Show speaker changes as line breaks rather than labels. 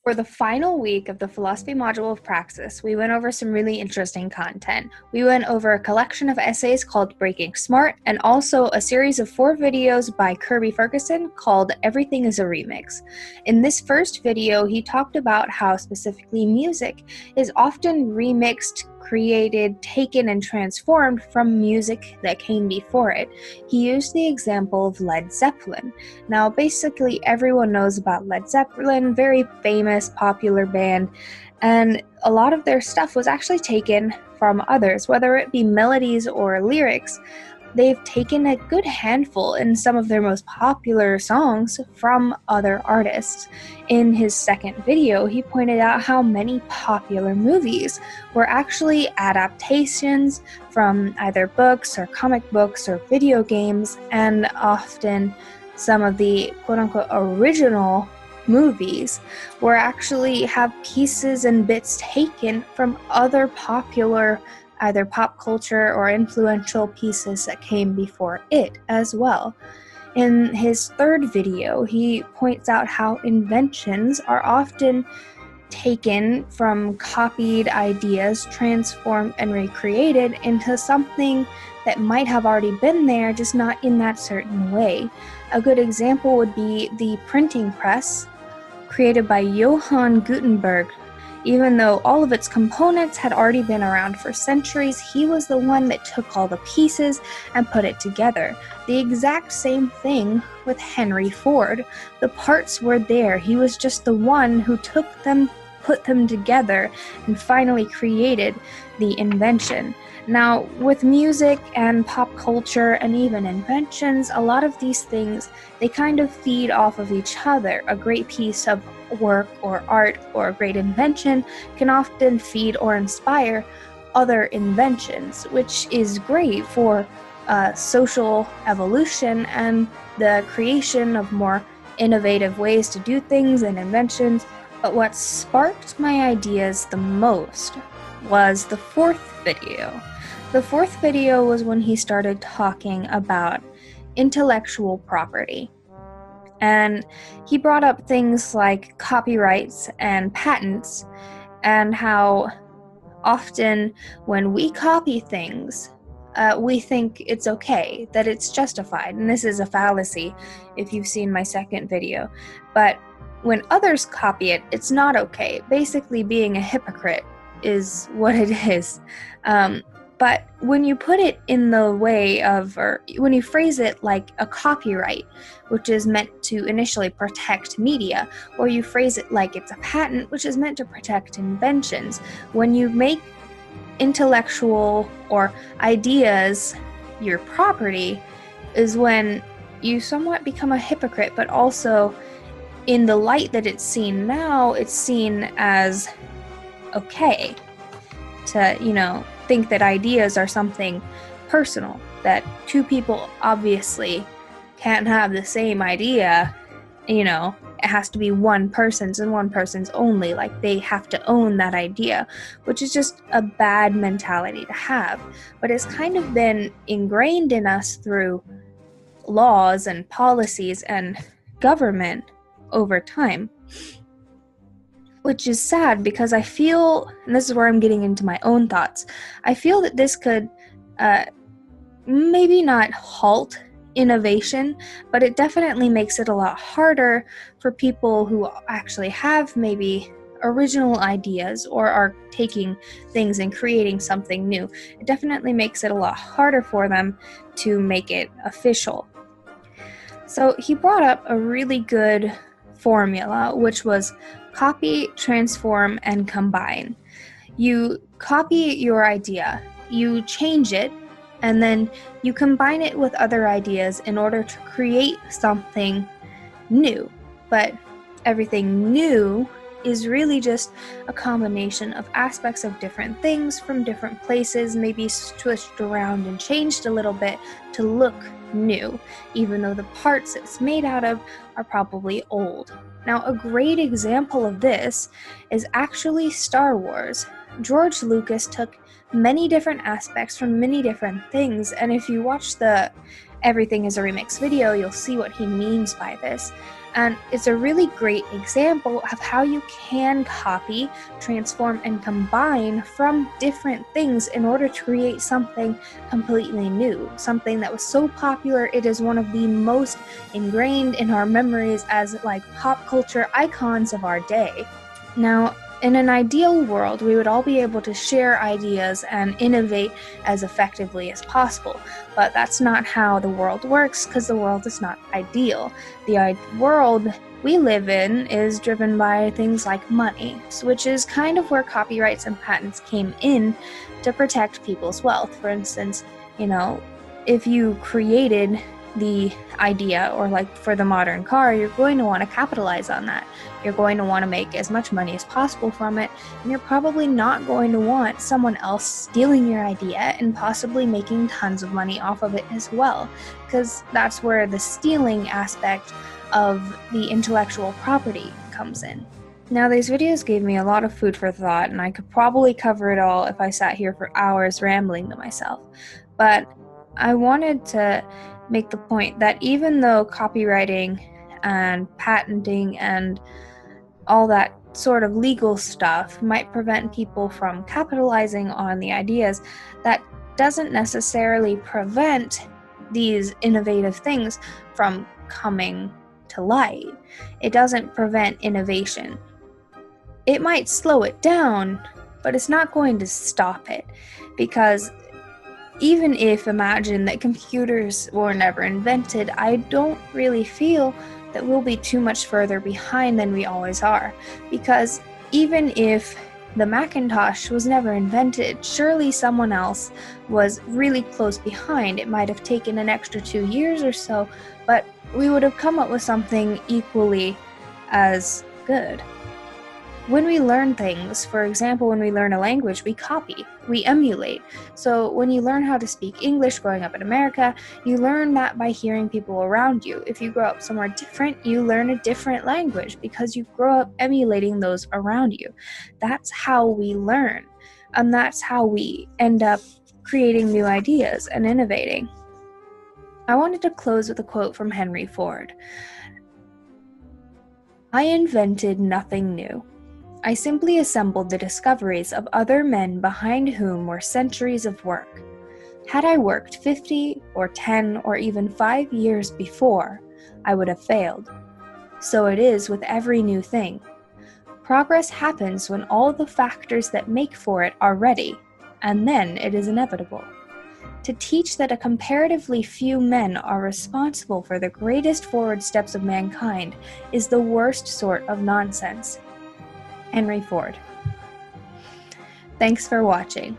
For the final week of the philosophy module of Praxis, we went over some really interesting content. We went over a collection of essays called Breaking Smart, and also a series of 4 videos by Kirby Ferguson called Everything is a Remix. In this first video, he talked about how specifically music is often remixed, created, taken, and transformed from music that came before it. He used the example of Led Zeppelin. Now, basically, everyone knows about Led Zeppelin, very famous, popular band, and a lot of their stuff was actually taken from others, whether it be melodies or lyrics. They've taken a good handful in some of their most popular songs from other artists. In his second video, he pointed out how many popular movies were actually adaptations from either books or comic books or video games, and often some of the quote-unquote original movies were actually have pieces and bits taken from other popular either pop culture or influential pieces that came before it as well. In his third video, he points out how inventions are often taken from copied ideas, transformed and recreated into something that might have already been there, just not in that certain way. A good example would be the printing press, created by Johann Gutenberg. Even though all of its components had already been around for centuries, he was the one that took all the pieces and put it together. The exact same thing with Henry Ford. The parts were there. He was just the one who took them, put them together, and finally created the invention. Now, with music and pop culture and even inventions, a lot of these things, they kind of feed off of each other. A great piece of work or art or a great invention can often feed or inspire other inventions, which is great for social evolution and the creation of more innovative ways to do things and inventions. But what sparked my ideas the most was the fourth video. The fourth video was when he started talking about intellectual property. And he brought up things like copyrights and patents, and how often when we copy things, we think it's okay, that it's justified. And this is a fallacy if you've seen my second video. But when others copy it, it's not okay. Basically, being a hypocrite is what it is. But when you put it in the way of, or when you phrase it like a copyright, which is meant to initially protect media, or you phrase it like it's a patent, which is meant to protect inventions, when you make intellectual or ideas your property, is when you somewhat become a hypocrite, but also in the light that it's seen now, it's seen as okay to, think that ideas are something personal, that two people obviously can't have the same idea, it has to be one person's and one person's only, like they have to own that idea, which is just a bad mentality to have. But it's kind of been ingrained in us through laws and policies and government over time. Which is sad because I feel, and this is where I'm getting into my own thoughts, I feel that this could maybe not halt innovation, but it definitely makes it a lot harder for people who actually have maybe original ideas or are taking things and creating something new. It definitely makes it a lot harder for them to make it official. So he brought up a really good formula, which was copy, transform, and combine. You copy your idea, you change it, and then you combine it with other ideas in order to create something new. But everything new is really just a combination of aspects of different things from different places, maybe switched around and changed a little bit to look new, even though the parts it's made out of are probably old. Now, a great example of this is actually Star Wars. George Lucas took many different aspects from many different things, and if you watch the Everything is a Remix video, you'll see what he means by this. And it's a really great example of how you can copy, transform, and combine from different things in order to create something completely new, something that was so popular it is one of the most ingrained in our memories as like pop culture icons of our day. Now, in an ideal world, we would all be able to share ideas and innovate as effectively as possible, but that's not how the world works because the world is not ideal. The world we live in is driven by things like money, which is kind of where copyrights and patents came in to protect people's wealth. For instance, if you created the idea, or like for the modern car, you're going to want to capitalize on that. You're going to want to make as much money as possible from it, and you're probably not going to want someone else stealing your idea and possibly making tons of money off of it as well, because that's where the stealing aspect of the intellectual property comes in. Now, these videos gave me a lot of food for thought, and I could probably cover it all if I sat here for hours rambling to myself, but I wanted to make the point that even though copywriting and patenting and all that sort of legal stuff might prevent people from capitalizing on the ideas, that doesn't necessarily prevent these innovative things from coming to light. It doesn't prevent innovation. It might slow it down, but it's not going to stop it, because even if imagine that computers were never invented, I don't really feel that we'll be too much further behind than we always are. Because even if the Macintosh was never invented, surely someone else was really close behind. It might have taken an extra 2 years or so, but we would have come up with something equally as good. When we learn things, for example, when we learn a language, we copy, we emulate. So when you learn how to speak English growing up in America, you learn that by hearing people around you. If you grow up somewhere different, you learn a different language because you grow up emulating those around you. That's how we learn, and that's how we end up creating new ideas and innovating. I wanted to close with a quote from Henry Ford. "I invented nothing new. I simply assembled the discoveries of other men behind whom were centuries of work. Had I worked 50 or 10 or even 5 years before, I would have failed. So it is with every new thing. Progress happens when all the factors that make for it are ready, and then it is inevitable. To teach that a comparatively few men are responsible for the greatest forward steps of mankind is the worst sort of nonsense." Henry Ford. Thanks for watching.